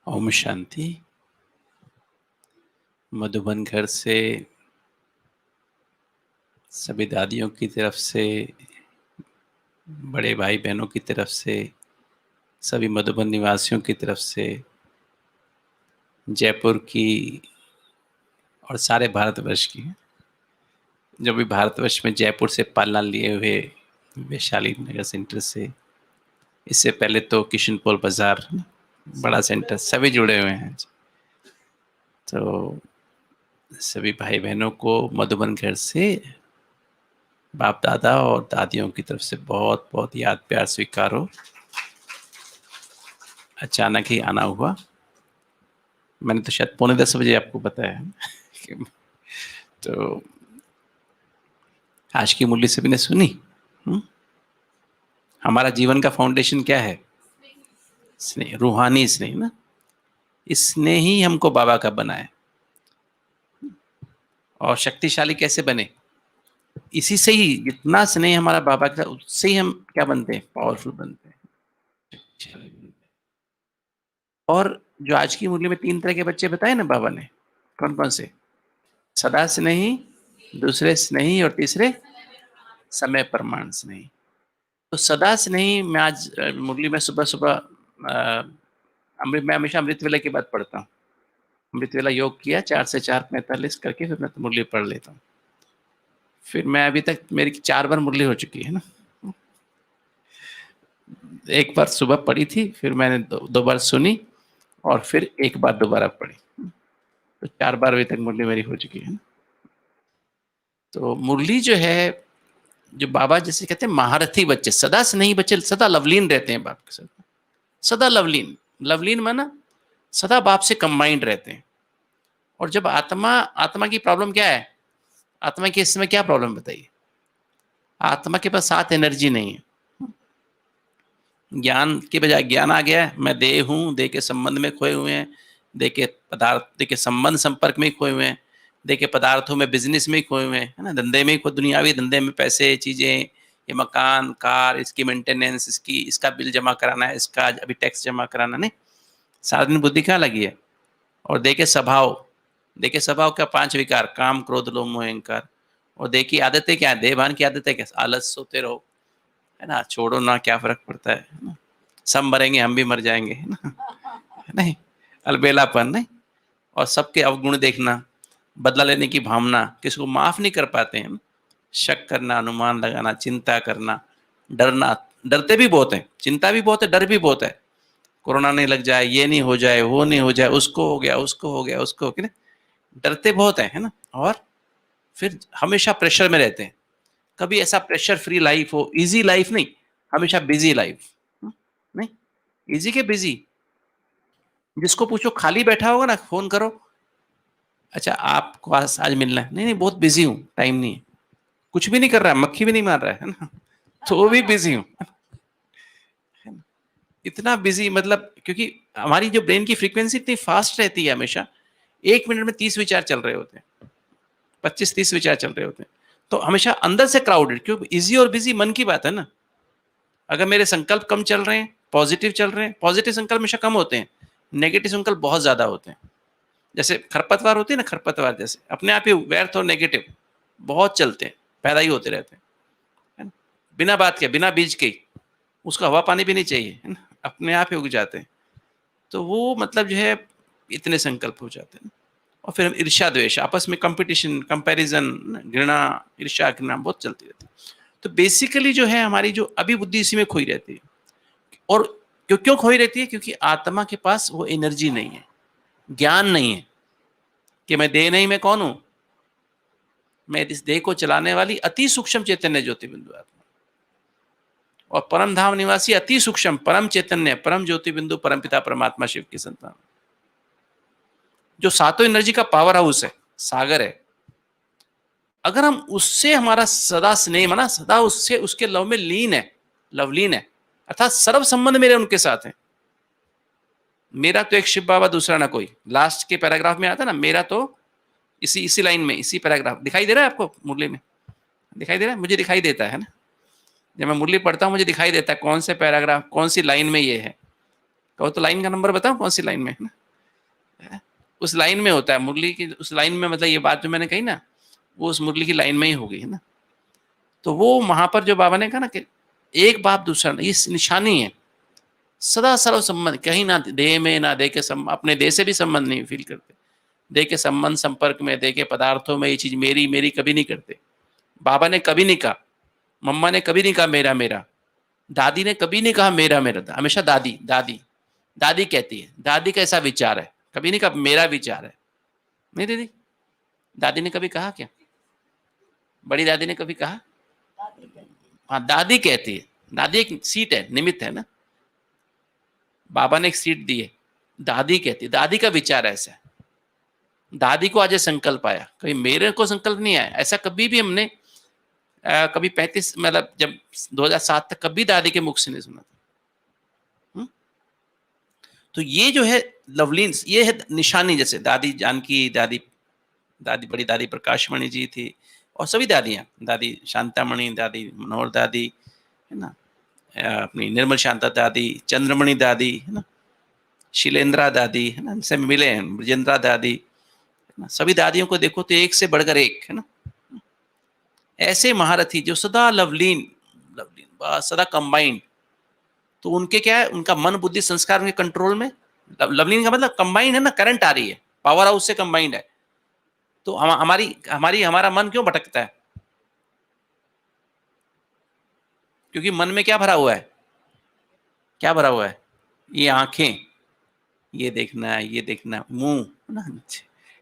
ओम शांति। मधुबन घर से सभी दादियों की तरफ से, बड़े भाई बहनों की तरफ से, सभी मधुबन निवासियों की तरफ से, जयपुर की और सारे भारतवर्ष की, जो भी भारतवर्ष में जयपुर से पालना लिए हुए वैशाली नगर सेंटर से, इससे पहले तो किशनपोल बाजार बड़ा सेंटर, सभी जुड़े हुए हैं। तो सभी भाई बहनों को मधुबन घर से बाप दादा और दादियों की तरफ से बहुत बहुत याद प्यार स्वीकारो। अचानक ही आना हुआ, मैंने तो शायद 9:45 आपको बताया है। तो आज की मुरली सभी ने सुनी। हमारा जीवन का फाउंडेशन क्या है? स्नेह, रूहानी स्नेह ना। इस स्नेह ही हमको बाबा का बनाए। और शक्तिशाली कैसे बने? इसी से ही, जितना स्नेह हमारा बाबा का, उससे ही हम क्या बनते हैं? पावरफुल बनते हैं। और जो आज की मुरली में 3 तरह के बच्चे बताए ना बाबा ने, कौन कौन से? सदा स्नेही, दूसरे स्नेही, और तीसरे समय प्रमाण स्नेही। तो सदा स्नेही मैं आज मुरली में सुबह सुबह मैं हमेशा अमृत वेला की बात पढ़ता हूँ। अमृत वेला योग किया 4 से 4:45 करके, फिर मैं तो मुरली पढ़ लेता हूँ। फिर मैं अभी तक मेरी 4 बार मुरली हो चुकी है ना। एक बार सुबह पढ़ी थी, फिर मैंने 2 बार सुनी, और फिर एक बार दोबारा पढ़ी। तो 4 बार अभी तक मुरली मेरी हो चुकी है ना। तो मुरली जो है, जो बाबा जैसे कहते हैं महारथी बच्चे, सदा स्नेही बच्चे, सदा लवलीन रहते हैं बाप के साथ, सदा लवलीन। लवलीन माना सदा बाप से कंबाइंड रहते हैं। और जब आत्मा की प्रॉब्लम क्या है? आत्मा की इस समय क्या प्रॉब्लम बताइए? आत्मा के पास साथ एनर्जी नहीं है। ज्ञान के बजाय ज्ञान आ गया है, मैं देह हूं, देह के संबंध में खोए हुए हैं, देह के पदार्थ, देह के संबंध संपर्क में खोए हुए हैं, देह के पदार्थों में, बिजनेस में खोए हुए हैं, है ना, धंधे में, दुनियावी धंधे में, पैसे, चीजें, ये मकान, कार, इसकी मेंटेनेंस, इसका बिल जमा कराना है, इसका अभी टैक्स जमा कराना, नहीं, सारा दिन बुद्धि कहाँ लगी है? और देखे स्वभाव का 5 विकार, काम, क्रोध, लोभ, मोह, अहंकार। और देखिए आदतें क्या है? देहभान की आदतें क्या? आलस, सोते रहो, है ना, छोड़ो ना, क्या फर्क पड़ता है ना? सब मरेंगे, हम भी मर जाएंगे, है ना, नहीं, अलबेलापन, नहीं, और सबके अवगुण देखना, बदला लेने की भावना, किसको माफ नहीं कर पाते हैं, शक करना, अनुमान लगाना, चिंता करना, डरना, डरते भी बहुत है, चिंता भी बहुत है, डर भी बहुत है। कोरोना नहीं लग जाए, ये नहीं हो जाए, वो नहीं हो जाए, उसको हो गया, उसको हो गया, उसको हो गया, डरते बहुत है ना। और फिर हमेशा प्रेशर में रहते हैं। कभी ऐसा प्रेशर फ्री लाइफ हो, इजी लाइफ नहीं, हमेशा बिजी लाइफ। नहीं, इजी के बिजी। जिसको पूछो खाली बैठा होगा ना, फोन करो, अच्छा आपको आज मिलना है? नहीं नहीं, बहुत बिजी हूँ, टाइम नहीं है। कुछ भी नहीं कर रहा है, मक्खी भी नहीं मार रहा है ना, तो वो भी बिजी हूँ। इतना बिजी, मतलब क्योंकि हमारी जो ब्रेन की फ्रीक्वेंसी इतनी फास्ट रहती है, हमेशा 1 मिनट में 30 विचार चल रहे होते हैं, 25-30 विचार चल रहे होते हैं। तो हमेशा अंदर से क्राउडेड, क्योंकि इजी और बिजी मन की बात है ना। अगर मेरे संकल्प कम चल रहे हैं, पॉजिटिव चल रहे हैं, पॉजिटिव संकल्प हमेशा कम होते हैं, नेगेटिव संकल्प बहुत ज्यादा होते हैं। जैसे खरपतवार होती है ना, खरपतवार जैसे अपने आप ही व्यर्थ और नेगेटिव बहुत चलते हैं, पैदा ही होते रहते हैं, है ना? बिना बात के, बिना बीज के, उसको हवा पानी भी नहीं चाहिए, है ना, अपने आप ही उग जाते हैं। तो वो मतलब जो है, इतने संकल्प हो जाते हैं। और फिर हम ईर्ष्या द्वेष, आपस में कंपटीशन, कंपैरिजन, घृणा, ईर्ष्या, घृणा बहुत चलती रहती है। तो बेसिकली जो है, हमारी जो अभी बुद्धि इसी में खोई रहती है। और क्यों क्यों खोई रहती है? क्योंकि आत्मा के पास वो एनर्जी नहीं है, ज्ञान नहीं है कि मैं देह नहीं, मैं कौन हूं? मैं इस देह को चलाने वाली अति सूक्ष्म चैतन्य ज्योति बिंदु आत्मा, और परम धाम निवासी अति सूक्ष्म परम चैतन्य, परम ज्योति बिंदु, परम पिता परमात्मा शिव की संतान, जो सातों एनर्जी का पावर हाउस है, सागर है। अगर हम उससे, हमारा सदा स्नेह माना, सदा उससे, उसके लव में लीन है, लवलीन है, अर्थात सर्व संबंध मेरे उनके साथ है। मेरा तो एक शिव बाबा, दूसरा ना कोई। लास्ट के पैराग्राफ में आता ना, मेरा तो इसी लाइन में, इसी पैराग्राफ दिखाई दे रहा है आपको मुरली में? दिखाई दे रहा है? मुझे दिखाई देता है ना, जब मैं मुरली पढ़ता हूँ मुझे दिखाई देता है कौन से पैराग्राफ, कौन सी लाइन में ये है। कहो तो लाइन का नंबर बताओ कौन सी लाइन में है ना, उस लाइन में होता है मुरली की, उस लाइन में, मतलब ये बात जो मैंने कही ना, वो उस मुरली की लाइन में ही होगी, है ना। तो वो वहां पर जो बाबा ने कहा ना कि एक बाप दूसरा, ये निशानी है, सदा सर्व संबंध, कहीं ना देह में ना देह के अपने देह से भी संबंध नहीं फील करते, देह के संबंध संपर्क में, देह के पदार्थों में ये चीज मेरी मेरी कभी नहीं करते। बाबा ने कभी नहीं कहा, मम्मा ने कभी नहीं कहा मेरा मेरा, दादी ने कभी नहीं कहा मेरा मेरा, हमेशा दादी दादी दादी कहती है, दादी का ऐसा विचार है, कभी नहीं कहा मेरा विचार है। नहीं दीदी, दादी ने कभी कहा क्या? बड़ी दादी ने कभी कहा? हाँ दादी कहती है, दादी एक सीट है, निमित्त है ना, बाबा ने एक सीट दी है, दादी कहती है, दादी का विचार ऐसा है, दादी को आज संकल्प आया, कभी मेरे को संकल्प नहीं आया, ऐसा कभी भी हमने कभी 35 मतलब जब 2007 तक कभी दादी के मुख से नहीं सुना था। तो ये जो है लवलीन्स, ये है निशानी, जैसे दादी जानकी, दादी दादी बड़ी दादी प्रकाशमणि जी थी, और सभी दादियाँ, दादी शांतामणि, दादी मनोहर दादी, है ना, अपनी निर्मल शांता दादी, चंद्रमणि दादी, है ना, शिलेंद्रा दादी, है ना, इनसे मिले हैं, ब्रजेंद्रा दादी, है ना, सभी दादियों को देखो तो एक से बढ़कर एक, है ना, ऐसे महारथी जो सदा लवलीन, लवलीन सदा कंबाइंड। तो उनके क्या है, उनका मन बुद्धि संस्कार उनके कंट्रोल में, लवलीन का मतलब कंबाइंड है ना, करंट आ रही है, पावर हाउस से कंबाइंड है। तो हमारा मन क्यों भटकता है? क्योंकि मन में क्या भरा हुआ है, क्या भरा हुआ है? ये आंखें, ये देखना है, ये देखना है, मुंह ना,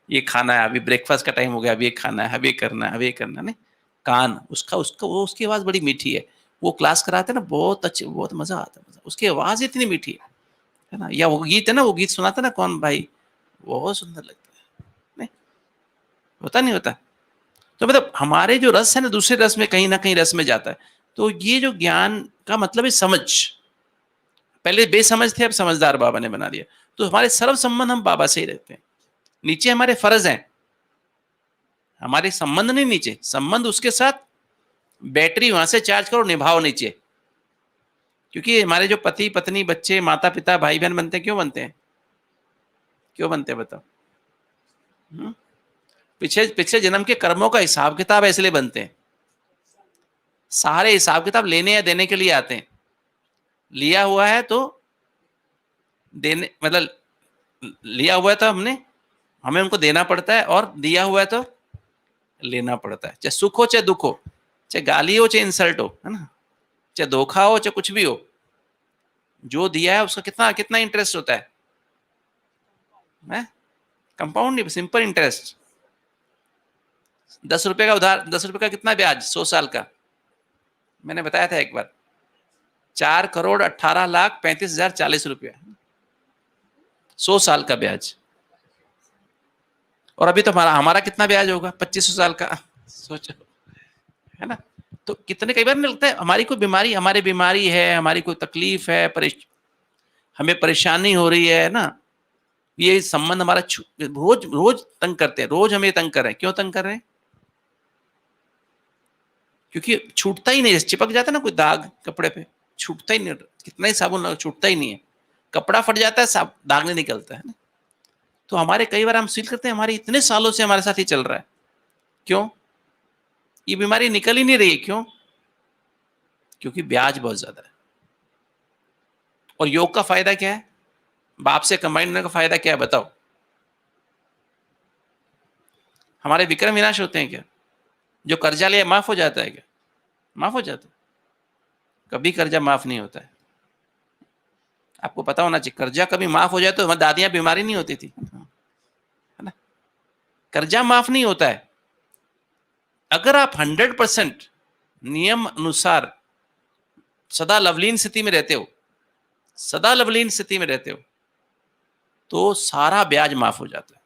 ये खाना है, अभी ब्रेकफास्ट का टाइम हो गया, अभी ये खाना है, अभी ये करना है, अभी ये करना है, नहीं, कान, उसका उसका वो, उसकी आवाज बड़ी मीठी है, वो क्लास कराते हैं ना, बहुत अच्छे, बहुत मजा आता है, उसकी आवाज इतनी मीठी है ना। या वो गीत है ना, वो गीत सुनाता ना कौन भाई, बहुत सुंदर लगता है, नहीं होता, नहीं होता। तो मतलब हमारे जो रस है ना, दूसरे रस में कहीं ना कहीं रस में जाता है। तो ये जो ज्ञान का मतलब है समझ, पहले बेसमझ थे, अब समझदार बाबा ने बना दिया। तो हमारे सर्व संबंध हम बाबा से ही रहते हैं, नीचे हमारे फर्ज हैं, हमारे संबंध नहीं नीचे, संबंध उसके साथ, बैटरी वहां से चार्ज करो, निभाओ नीचे। क्योंकि हमारे जो पति पत्नी बच्चे माता पिता भाई बहन बनते हैं, क्यों बनते हैं, क्यों बनते हैं बताओ? पिछले पिछले जन्म के कर्मों का हिसाब किताब इसलिए बनते हैं, सारे हिसाब किताब लेने या देने के लिए आते हैं। लिया हुआ है तो देने, मतलब लिया हुआ है तो हमें उनको देना पड़ता है, और दिया हुआ है तो लेना पड़ता है, चाहे सुख हो चाहे दुख हो, चाहे गाली हो चाहे इंसल्ट हो, है ना, चाहे धोखा हो चाहे कुछ भी हो, जो दिया है उसका कितना कितना इंटरेस्ट होता है? कंपाउंड नहीं, सिंपल इंटरेस्ट। 10 रुपए का उधार, 10 रुपए का कितना ब्याज 100 साल का? मैंने बताया था एक बार, 4,18,35,040 रुपया 100 साल का ब्याज। और अभी तो हमारा कितना ब्याज होगा 2500 साल का, सोचो, है ना। तो कितने, कई बार नहीं लगता है हमारी कोई बीमारी, हमारी बीमारी है, हमारी कोई तकलीफ है, हमें परेशानी हो रही है ना, ये संबंध हमारा रोज रोज तंग करते हैं, रोज हमें तंग कर रहे हैं। क्यों तंग कर रहे हैं? क्योंकि छूटता ही नहीं, चिपक जाता है ना कोई दाग कपड़े पे, छूटता ही नहीं, कितना ही साबुन लगा छूटता ही नहीं है, कपड़ा फट जाता है, दाग नहीं निकलता है ना। तो हमारे कई बार हम फील करते हैं हमारे इतने सालों से हमारे साथ ही चल रहा है, क्यों ये बीमारी निकल ही नहीं रही है? क्यों? क्योंकि ब्याज बहुत ज्यादा है। और योग का फायदा क्या है, बाप से कंबाइन होने का फायदा क्या है बताओ? हमारे विक्रम विनाश होते हैं क्या? जो कर्जा लिया माफ हो जाता है क्या? माफ हो जाता है? कभी कर्जा माफ नहीं होता है, आपको पता होना चाहिए। कर्जा कभी माफ हो जाए तो हमारी दादियां बीमारी नहीं होती थी, है ना। कर्जा माफ नहीं होता है, अगर आप 100% नियम अनुसार सदा लवलीन स्थिति में रहते हो, सदा लवलीन स्थिति में रहते हो, तो सारा ब्याज माफ हो जाता है।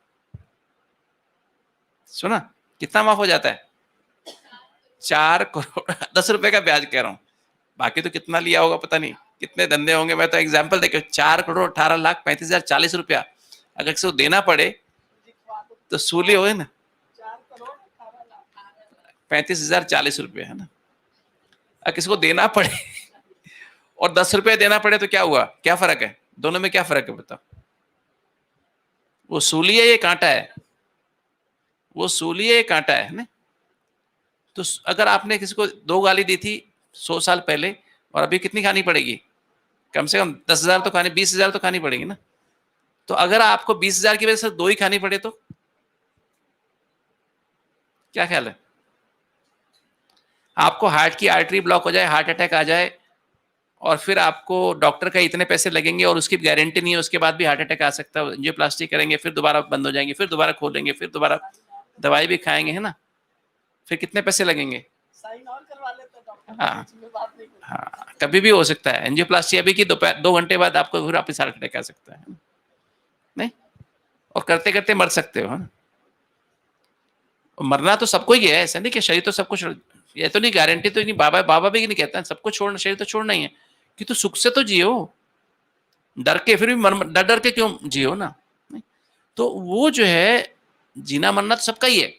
सुना, कितना माफ हो जाता है? 4 करोड़ 10 रुपए का ब्याज कह रहा हूं, बाकी तो कितना लिया होगा पता नहीं, कितने धंधे होंगे। मैं तो एग्जाम्पल देखे, 4,18,35,040 रुपया अगर किसी को देना पड़े तो सूली हो ना, 35,040 रुपया, है ना। अगर किसी को देना पड़े और 10 रुपया देना पड़े तो क्या हुआ, क्या फर्क है? दोनों में क्या फर्क है बताओ? वो सूली है, ये कांटा है? वो सूली है, ये कांटा है ना? तो अगर आपने किसी को 2 गाली दी थी 100 साल पहले, और अभी कितनी खानी पड़ेगी? कम से कम 10,000 तो खानी, 20,000 तो खानी पड़ेगी ना। तो अगर आपको 20,000 की वजह से 2 ही खानी पड़े तो क्या ख्याल है? आपको हार्ट की आर्टरी ब्लॉक हो जाए, हार्ट अटैक आ जाए, और फिर आपको डॉक्टर का इतने पैसे लगेंगे और उसकी गारंटी नहीं है, उसके बाद भी हार्ट अटैक आ सकता है, एंजियोप्लास्टी करेंगे, फिर दोबारा बंद हो जाएंगे, फिर दोबारा खोलेंगे, फिर दोबारा दवाई भी खाएंगे, है ना? फिर कितने पैसे लगेंगे? साइन और करवा लेते डॉक्टर। हाँ, कभी भी हो सकता है एंजियोप्लास्टी अभी की 2 घंटे बाद आपको फिर वापस हार्ट अटैक आ सकता है, नहीं? और करते करते मर सकते हो, है ना? मरना तो सबको ही है, ऐसा नहीं कि शरीर तो सब कुछ, ये तो नहीं गारंटी तो नहीं, बाबा भी नहीं कहता सबको छोड़ना, शरीर तो छोड़ना ही है, कि तो सुख से तो जियो, डर के फिर भी डर डर के क्यों जियो ना? तो वो जो है जीना मरना तो सबका ही है।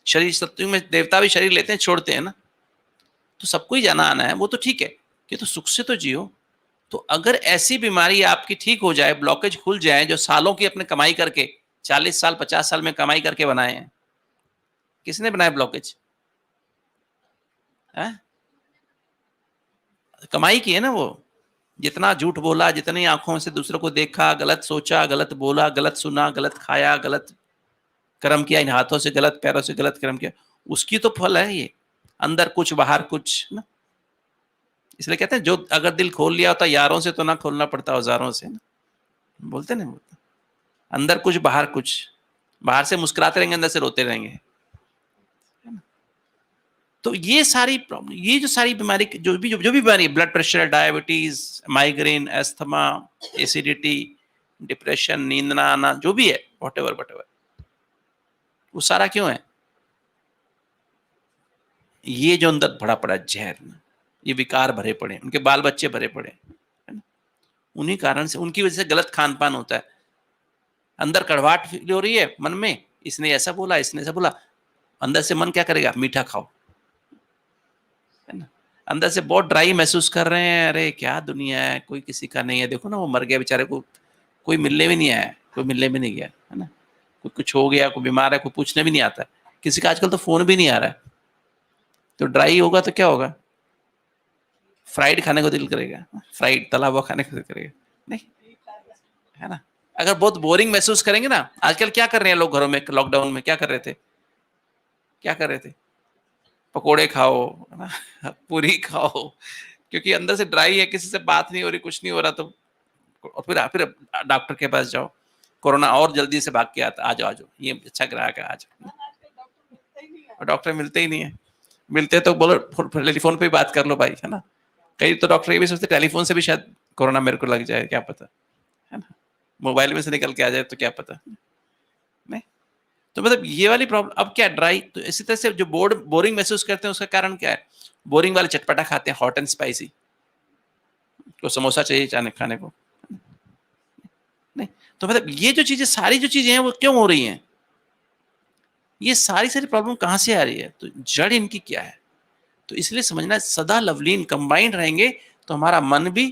शरीर सत्युग में देवता भी शरीर लेते हैं, छोड़ते हैं ना, तो सबको ही जाना आना है, वो तो ठीक है, कि तो सुख से तो जियो। तो अगर ऐसी बीमारी आपकी ठीक हो जाए, ब्लॉकेज खुल जाए, जो सालों की अपने कमाई करके 40 साल 50 साल में कमाई करके बनाए हैं, किसने बनाए ब्लॉकेज? कमाई की है ना वो, जितना झूठ बोला, जितनी आंखों से दूसरों को देखा, गलत सोचा, गलत बोला, गलत सुना, गलत खाया, गलत कर्म किया, इन हाथों से गलत, पैरों से गलत कर्म किया, उसकी तो फल है ये, अंदर कुछ बाहर कुछ ना। इसलिए कहते हैं जो अगर दिल खोल लिया होता यारों से तो ना खोलना पड़ता औजारों से ना, बोलते ना, अंदर कुछ बाहर कुछ, बाहर से मुस्कुराते रहेंगे, अंदर से रोते रहेंगे। तो ये सारी प्रॉब्लम, ये जो सारी बीमारी, जो भी बीमारी, blood pressure, diabetes, migraine, asthma, acidity, depression, नींद ना आना, जो भी है, व्हाटएवर वो सारा क्यों है? ये जो अंदर भरा पड़ा जहर, ये विकार भरे पड़े, उनके बाल बच्चे भरे पड़े, है ना? उन्हीं कारण से, उनकी वजह से गलत खान पान होता है, अंदर कड़वाहट फील हो रही है मन में, इसने ऐसा बोला, इसने ऐसा बोला, अंदर से मन क्या करेगा? मीठा खाओ, है ना? अंदर से बहुत ड्राई महसूस कर रहे हैं, अरे क्या दुनिया है, कोई किसी का नहीं है, देखो ना वो मर गया बेचारे को, कोई मिलने भी नहीं आया, कोई मिलने भी नहीं गया, है ना? कोई कुछ हो गया, कोई बीमार है, कोई पूछने भी नहीं आता, किसी का आजकल तो फोन भी नहीं आ रहा है। तो ड्राई होगा तो क्या होगा? फ्राइड खाने को दिल करेगा, फ्राइड तला हुआ खाने को दिल करेगा, नहीं, है ना? अगर बहुत बोरिंग महसूस करेंगे ना, आजकल क्या कर रहे हैं लोग घरों में, लॉकडाउन में क्या कर रहे थे? क्या कर रहे थे? पकोड़े खाओ, है ना? पूरी खाओ, क्योंकि अंदर से ड्राई है, किसी से बात नहीं हो रही, कुछ नहीं हो रहा, तो और फिर डॉक्टर के पास जाओ, कोरोना और जल्दी से भाग के आता, आ जाओ ये अच्छा ग्राहक है, आ जाओ। और डॉक्टर मिलते ही नहीं है, मिलते तो बोलो टेलीफोन पे बात कर लो भाई, है ना? कई तो डॉक्टर ये भी सोचते टेलीफोन से भी शायद कोरोना मेरे को लग जाए, क्या पता, है ना? मोबाइल में से निकल के आ जाए तो क्या पता, नहीं? तो मतलब ये वाली प्रॉब्लम, अब क्या ड्राई, तो इसी तरह से जो बोरिंग महसूस करते हैं, उसका कारण क्या है? बोरिंग वाले चटपटा खाते हैं, हॉट एंड स्पाइसी, तो समोसा चाहिए अचानक खाने को, नहीं? तो मतलब ये जो चीजें, सारी जो चीजें हैं वो क्यों हो रही हैं? ये सारी प्रॉब्लम कहां से आ रही है? तो जड़ इनकी क्या है? तो इसलिए समझना, सदा लवलीन कंबाइंड रहेंगे तो हमारा मन भी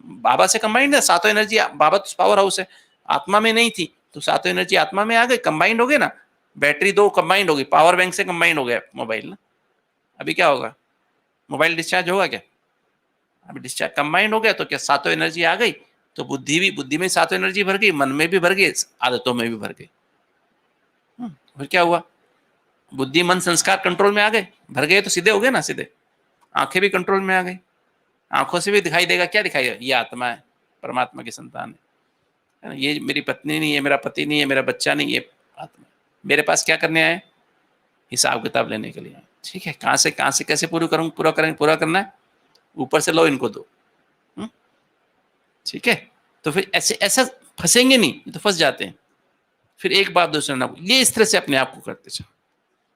बाबा से कंबाइंड है, सातों एनर्जी, बाबा तो पावर हाउस है, आत्मा में नहीं थी, तो सातों एनर्जी आत्मा में आ गई, कंबाइंड हो गए ना, बैटरी 2 कंबाइंड हो गई, पावर बैंक से कंबाइंड हो गया मोबाइल ना। अभी क्या होगा? मोबाइल डिस्चार्ज होगा क्या? अभी डिस्चार्ज कंबाइंड हो गया, तो क्या सातों एनर्जी आ गई, तो बुद्धि में सातों एनर्जी भर गई, मन में भी भर गई, आदतों में भी भर गई। फिर क्या हुआ? बुद्धि मन संस्कार कंट्रोल में आ गए, भर गए तो सीधे हो गए ना, सीधे। आंखें भी कंट्रोल में आ गई, आंखों से भी दिखाई देगा, क्या दिखाई देगा? ये आत्मा है, परमात्मा की संतान है, ये मेरी पत्नी नहीं है, मेरा पति नहीं है, मेरा बच्चा नहीं, ये आत्मा मेरे पास क्या करने आए? हिसाब किताब लेने के लिए। ठीक है, कहाँ से कैसे पूरा करना है, ऊपर से लो, इनको दो। ठीक है, तो फिर ऐसा फंसेंगे नहीं, तो फंस जाते हैं, फिर एक बात दूसरा ना, ये इस तरह से अपने आप को करते चलो,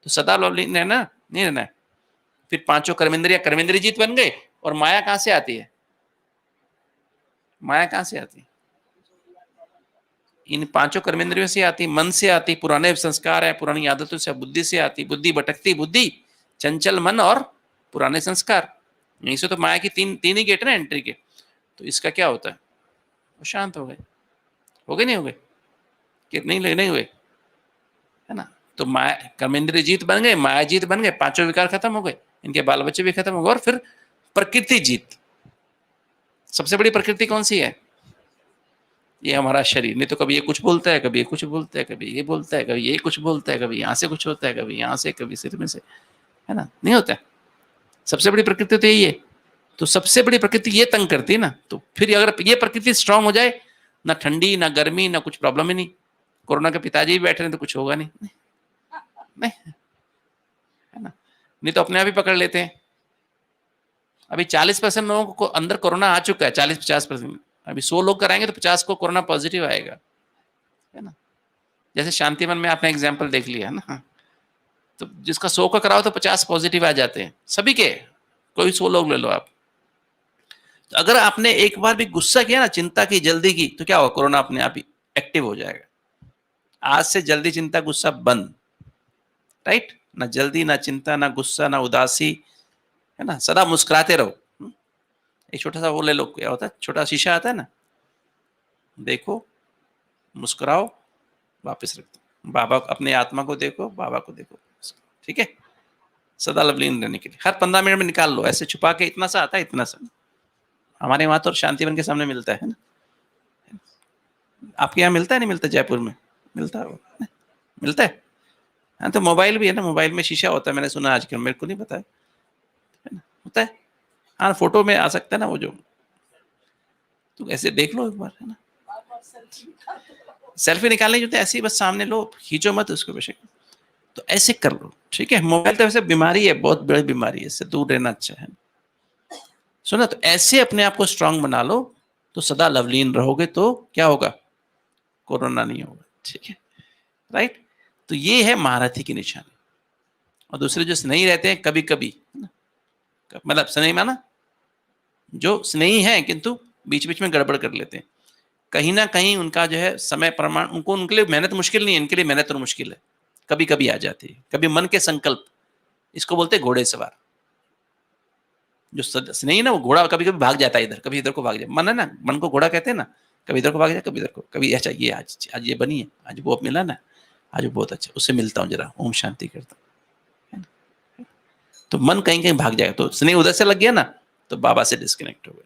तो सदा लवलीन रहना, नहीं रहना है। फिर पांचों कर्मेंद्रिय जीत बन गए, और माया कहां से आती है? माया कहां से आती है? इन पांचों कर्मेंद्रियों से आती, मन से आती, पुराने संस्कार है, पुरानी आदतों से, बुद्धि से आती, बुद्धि भटकती बुद्धि, चंचल मन और पुराने संस्कार, यहीं से तो माया की तीन ही गेट है ना एंट्री के। तो इसका क्या होता है? वो शांत हो गए नहीं हो गए कि नहीं हुए, है ना। तो माया कर्मेंद्रिय जीत बन गए, माया जीत बन गए, पांचों विकार खत्म हो गए, इनके बाल बच्चे भी खत्म हो गए, और फिर प्रकृति जीत। सबसे बड़ी प्रकृति कौन सी है? ये हमारा शरीर। नहीं तो कभी ये कुछ बोलता है, कभी ये कुछ बोलता है, कभी ये बोलता है, कभी ये कुछ बोलता है, कभी यहाँ से कुछ होता है, कभी यहाँ से, कभी सिर में से, है ना, नहीं होता है। सबसे बड़ी प्रकृति तो यही है। तो सबसे बड़ी प्रकृति ये तंग करती है ना, तो फिर अगर ये प्रकृति स्ट्रांग हो जाए, ना ठंडी ना गर्मी ना कुछ प्रॉब्लम ही नहीं। कोरोना के पिताजी भी बैठे रहे तो कुछ होगा नहीं, नहीं, है ना। नहीं तो अपने आप ही पकड़ लेते हैं। अभी 40% लोगों को अंदर कोरोना आ चुका है, 40-50%। अभी 100 लोग कराएंगे तो 50 को कोरोना पॉजिटिव आएगा, है ना। जैसे शांतिवन में आपने एग्जाम्पल देख लिया है ना, तो जिसका 100 का कराओ तो 50 पॉजिटिव आ जाते हैं सभी के, कोई 100 लोग ले लो आप। तो अगर आपने एक बार भी गुस्सा किया ना, चिंता की, जल्दी की, तो क्या होगा, कोरोना अपने आप ही एक्टिव हो जाएगा। आज से जल्दी चिंता गुस्सा बंद, राइट ना, जल्दी ना चिंता ना गुस्सा ना उदासी, है ना, सदा मुस्कुराते रहो। एक छोटा सा वो ले लो, क्या होता है, छोटा शीशा आता है ना, देखो, मुस्कुराओ, वापस रख दो, बाबा अपने आत्मा को देखो, बाबा को देखो, ठीक है। सदा लवलीन रहने के लिए हर 15 मिनट में निकाल लो, ऐसे छुपा के, इतना सा आता है, इतना सा। हमारे वहां तो शांतिवन के सामने मिलता है ना। आपके यहाँ मिलता है नहीं मिलता? जयपुर में मिलता है, मिलता है। हाँ, तो मोबाइल भी है ना, मोबाइल में शीशा होता है, मैंने सुना आजकल, मेरे को नहीं पता है ना, होता है। हाँ, फोटो में आ सकता है ना वो जो, तो ऐसे देख लो एक बार, है ना। सेल्फी निकालने जो, ऐसे ही बस सामने लो, खींचो मत उसको बेशक, तो ऐसे कर लो, ठीक है। मोबाइल तो वैसे बीमारी है, बहुत बड़ी बीमारी है, इससे दूर रहना अच्छा है। सुना, तो ऐसे अपने आप को स्ट्रांग बना लो, तो सदा लवलीन रहोगे, तो क्या होगा, कोरोना नहीं होगा, ठीक है, राइट। तो ये है महारथी की निशानी। और दूसरे जो स्नेही रहते हैं, कभी कभी, मतलब स्नेही माना जो स्नेही है किंतु बीच बीच में गड़बड़ कर लेते हैं, कहीं ना कहीं उनका जो है समय प्रमाण, उनके लिए मेहनत मुश्किल नहीं है, इनके लिए मेहनत तो मुश्किल है, कभी कभी आ जाती है, कभी मन के संकल्प, इसको बोलते हैं घोड़े सवार। जो स्नेही ना, वो घोड़ा कभी कभी भाग जाता है इधर, कभी इधर को भाग जाए, मन है ना, मन को घोड़ा कहते हैं ना, कभी इधर को भाग जाए, कभी इधर को, कभी अच्छा ये आज ये बनी है, आज वो मिला ना, आज वो बहुत अच्छा, उससे मिलता हूँ जरा, ओम शांति करता हूँ, तो मन कहीं कहीं भाग जाएगा। तो स्नेह उधर से लग गया ना, तो बाबा से डिस्कनेक्ट हो गए।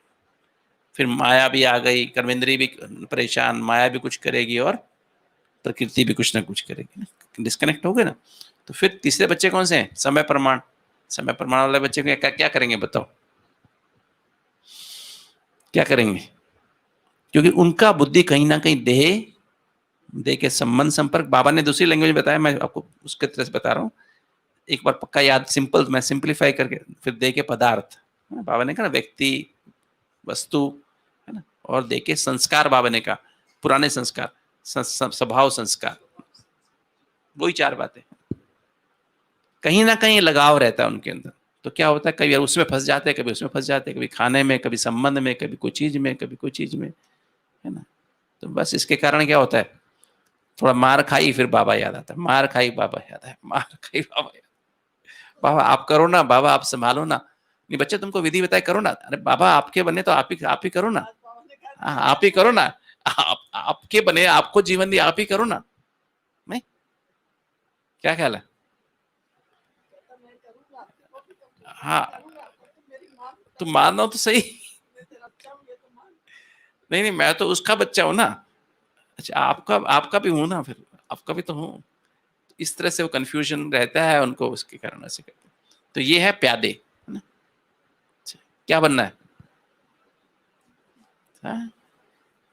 फिर माया भी आ गई, कर्मेंद्री भी परेशान, माया भी कुछ करेगी और प्रकृति भी कुछ ना कुछ करेगी, डिस्कनेक्ट हो गए ना। तो फिर तीसरे बच्चे कौन से हैं? समय प्रमाण। समय प्रमाण वाले बच्चे को क्या करेंगे बताओ, क्या करेंगे? क्योंकि उनका बुद्धि कहीं ना कहीं देह के संबंध संपर्क, बाबा ने दूसरी लैंग्वेज बताया, मैं आपको उसके तरह से बता रहा हूँ, एक बार पक्का याद, सिंपल मैं सिंप्लीफाई करके, फिर देह के पदार्थ, बाबा ने कहा ना, व्यक्ति, वस्तु, है ना, और देह के संस्कार, बाबा ने कहा पुराने संस्कार, स्वभाव संस्कार, वही 4 बातें। कहीं ना कहीं लगाव रहता है उनके अंदर, तो क्या होता है, कभी उसमें फंस जाते हैं, कभी उसमें फंस जाते हैं, कभी खाने में, कभी संबंध में, कभी कोई चीज में, कभी कोई चीज में, है ना। तो बस इसके कारण क्या होता है, थोड़ा मार खाई फिर बाबा याद आता है, मार खाई बाबा याद है, मार खाई बाबा याद, बाबा आप करो ना, बाबा आप संभालो ना, नहीं बच्चे तुमको विधि बताए करो ना, अरे बाबा आपके बने तो आप ही करो ना, आप ही करो ना, आपके बने, आपको जीवन दिया, आप ही करो ना, नहीं, क्या ख्याल है? हाँ, तुम मानो तो सही। नहीं, मैं तो उसका बच्चा हूं ना। अच्छा, आपका भी हूं ना, फिर आपका भी तो हूं। इस तरह से वो कंफ्यूजन रहता है उनको, उसके कारण ऐसे करते। तो ये है प्यादे, है ना। क्या बनना है?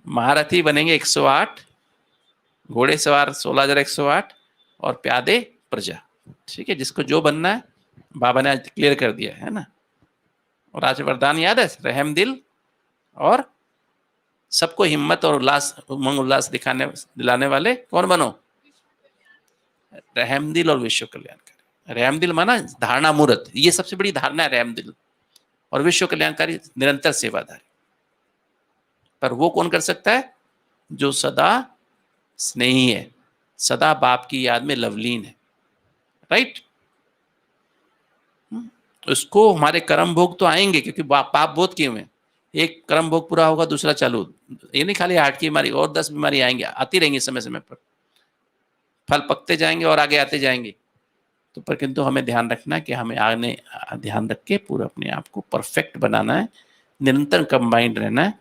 महारथी बनेंगे 108, घोड़े सवार 16,108, और प्यादे प्रजा, ठीक है। जिसको जो बनना है बाबा ने आज क्लियर कर दिया है ना। और आज वरदान याद है, रहम दिल और सबको हिम्मत और उल्लास, उमंग उल्लास दिलाने वाले कौन बनो? रहम दिल और विश्व कल्याणकारी। रहम दिल माना धारणा मूर्त, ये सबसे बड़ी धारणा है रहम दिल, और विश्व कल्याणकारी निरंतर सेवाधारी। पर वो कौन कर सकता है? जो सदा स्नेही है, सदा बाप की याद में लवलीन है, राइट। उसको हमारे कर्म भोग तो आएंगे, क्योंकि पाप बहुत किए हुए हैं, एक कर्म भोग पूरा होगा, दूसरा चालू। ये नहीं खाली हार्ट की बीमारी, और 10 बीमारी आएंगी, आती रहेंगी समय समय पर, फल पकते जाएंगे और आगे आते जाएंगे। तो पर किंतु हमें ध्यान रखना है कि हमें आगे ध्यान रख के पूरा अपने आप को परफेक्ट बनाना है, निरंतर कंबाइंड रहना है।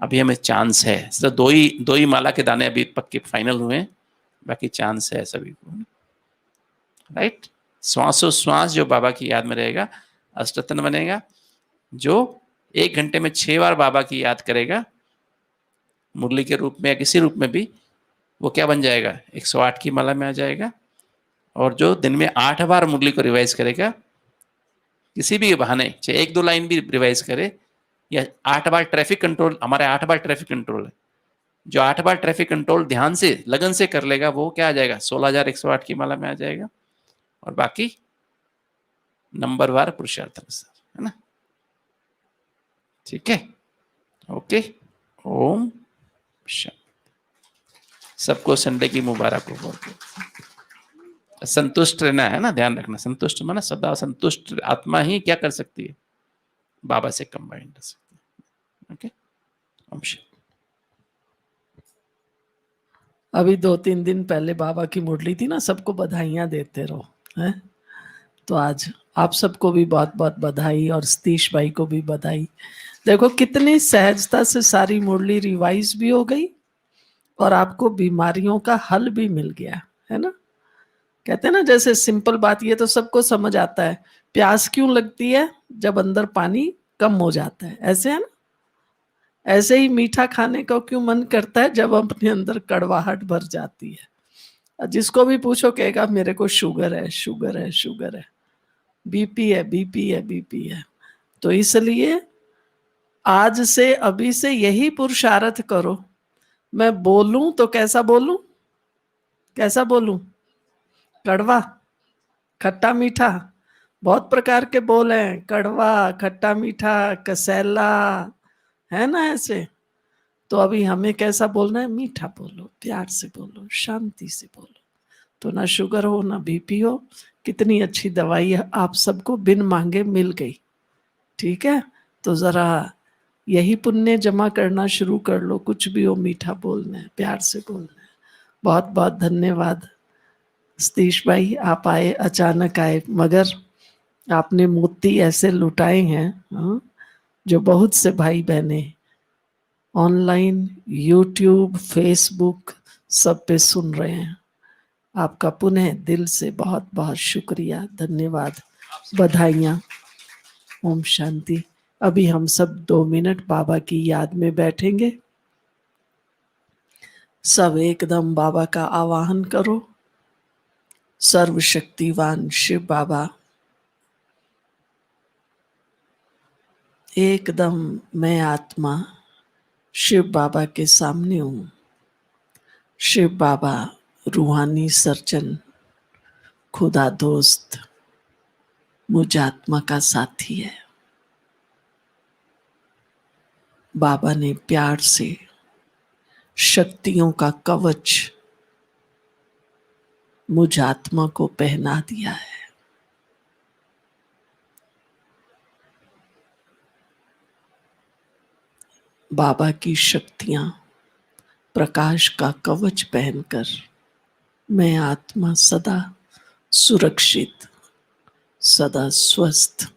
अभी हमें चांस है, सिर्फ दो ही माला के दाने अभी पक्के फाइनल हुए हैं, बाकी चांस है सभी को, राइट। श्वासोश्वास जो बाबा की याद में रहेगा, अष्टतन बनेगा। जो 1 घंटे में 6 बार बाबा की याद करेगा, मुरली के रूप में या किसी रूप में भी, वो क्या बन जाएगा, 108 की माला में आ जाएगा। और जो दिन में 8 बार मुरली को रिवाइज करेगा, किसी भी बहाने, चाहे 1-2 लाइन भी रिवाइज करे, या 8 बार ट्रैफिक कंट्रोल, हमारे 8 बार ट्रैफिक कंट्रोल है, जो 8 बार ट्रैफिक कंट्रोल ध्यान से लगन से कर लेगा, वो क्या आ जाएगा, 16,108 की माला में आ जाएगा। और बाकी नंबरवार पुरुषार्थ है ना, ठीक है, ओके। ओम शांति। सबको संडे की मुबारक हो। संतुष्ट रहना है ना, ध्यान रखना, संतुष्ट माना सदा संतुष्ट आत्मा ही क्या कर सकती है, बाबा से कंबाइन कर सकती है, ओके। ओम शांति। अभी 2-3 दिन पहले बाबा की मुरली थी ना, सबको बधाइयां देते रहो, हैं? तो आज आप सबको भी बहुत बहुत बधाई, और सतीश भाई को भी बधाई। देखो कितनी सहजता से सारी मुरली रिवाइज भी हो गई, और आपको बीमारियों का हल भी मिल गया, है ना। कहते हैं ना, जैसे सिंपल बात, ये तो सबको समझ आता है, प्यास क्यों लगती है, जब अंदर पानी कम हो जाता है, ऐसे है ना। ऐसे ही मीठा खाने का क्यों मन करता है, जब अपने अंदर कड़वाहट भर जाती है। जिसको भी पूछो कहेगा मेरे को शुगर है, शुगर है, शुगर है, बीपी है, बीपी है, बीपी है। तो इसलिए आज से, अभी से यही पुरुषार्थ करो, मैं बोलूं तो कैसा बोलूं, कैसा बोलूं, कड़वा, खट्टा मीठा, बहुत प्रकार के बोल हैं, कड़वा, खट्टा मीठा, कसैला, है ना ऐसे। तो अभी हमें कैसा बोलना है, मीठा बोलो, प्यार से बोलो, शांति से बोलो, तो ना शुगर हो ना बीपी हो। कितनी अच्छी दवाई आप सबको बिन मांगे मिल गई, ठीक है। तो जरा यही पुण्य जमा करना शुरू कर लो, कुछ भी हो मीठा बोलना है, प्यार से बोलना है। बहुत बहुत धन्यवाद सतीश भाई, आप आए, अचानक आए, मगर आपने मोती ऐसे लुटाए हैं, हाँ, जो बहुत से भाई बहने ऑनलाइन, यूट्यूब, फेसबुक सब पे सुन रहे हैं। आपका पुनः दिल से बहुत बहुत शुक्रिया, धन्यवाद, बधाइयाँ। ओम शांति। अभी हम सब 2 मिनट बाबा की याद में बैठेंगे। सब एकदम बाबा का आवाहन करो। सर्वशक्तिवान शिव बाबा, एकदम मैं आत्मा शिव बाबा के सामने हूँ। शिव बाबा रूहानी सर्जन, खुदा दोस्त, मुझ आत्मा का साथी है। बाबा ने प्यार से शक्तियों का कवच मुझ आत्मा को पहना दिया है। बाबा की शक्तियां प्रकाश का कवच पहनकर मैं आत्मा सदा सुरक्षित, सदा स्वस्थ,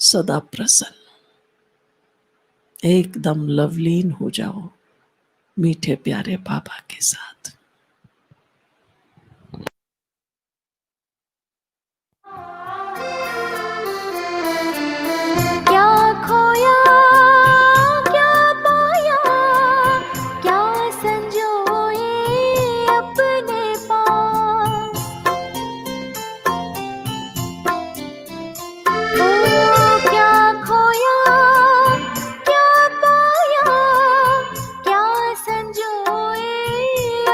सदा प्रसन्न, एकदम लवलीन हो जाओ मीठे प्यारे बाबा के साथ। क्या खोया क्या पाया, क्या संजोए अपने पास। ओ क्या खोया क्या पाया, क्या संजोए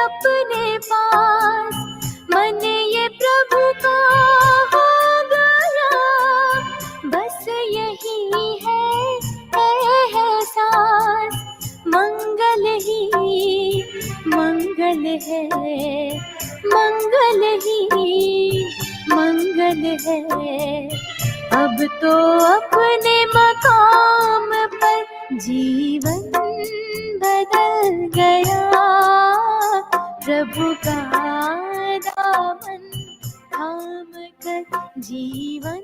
अपने पास। मन ये प्रभु का हो गया, बस यही है एहसास। मंगल ही मंगल है, मंगल ही मंगल है। अब तो अपने मकाम पर जीवन बदल गया, प्रभु का दामन थाम कर जीवन